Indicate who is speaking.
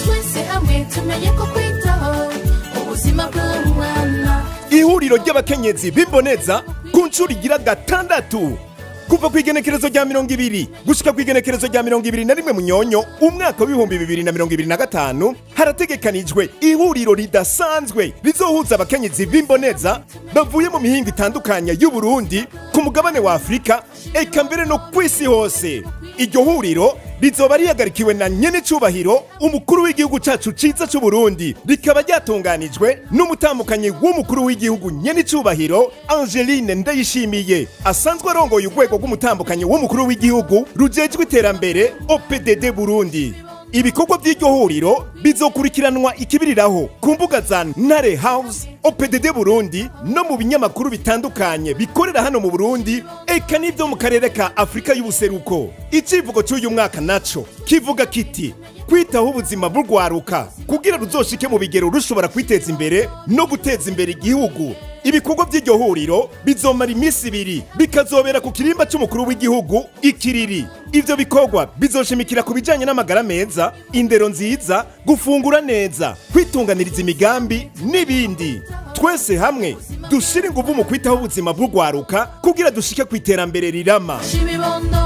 Speaker 1: twese hamwe tumenye ko kwitaho ubuzima bw'umwana.
Speaker 2: Ihuriro ry'abakenyezi b'imboneza ku ncuro igira gatandatu kuva ku igenekerezo rya 20 gushika ku igenekerezo rya 21 Munyonyo umwaka w'ibihumbi 2025 harategekanijwe ihuriro ridasanzwe rizohuza abakenyezi b'imboneza bavuye mu mihingo itandukanye y'u Burundi ku mugabane wa Afrika eka mbere no kw'isi hose. Iryo huriro rizoba rihagarikiwe na nyenecubahiro umukuru w'igihugu cacu ciza c'u Burundi, rikaba ryatunganijwe n'umutambukanyi w'umukuru w'igihugu nyenecubahiro Evariste Ndayishimiye asanzwe arongoye urwego rw'umutambukanyi w'umukuru w'igihugu rujejwe iterambere OPDD-Burundi. Ibikorwa by'iryo huriro bizokurikiranwa ikibiriraho ku mbuga za Ntare House, OPDD-Burundi no mu binyamakuru bitandukanye bikorera hano mu Burundi eka n'ivyo mu karere ka Afrika y'ubuseruko. Civugo cy'uyu mwaka naco kivuga kiti kwitaho ubuzima bw'urwaruka kugira ruzoshike mu bigero rushobora kwiteza imbere no guteza imbere igihugu. Ibikorwa by'iryo huriro bizomara iminsi 2 bikazobera ku kirimba c'umukuru w'igihugu ikiriri. Ivyo bikorwa bizoshimikira ku bijanye n'amagara meza, indero nziza, gufungura neza, kwitunganiriza imigambi n'ibindi. Twese hamwe dushire inguvu mu kwitaho ubuzima bw'urwaruka kugira dushike ku iterambere rirama.
Speaker 1: Shibibondo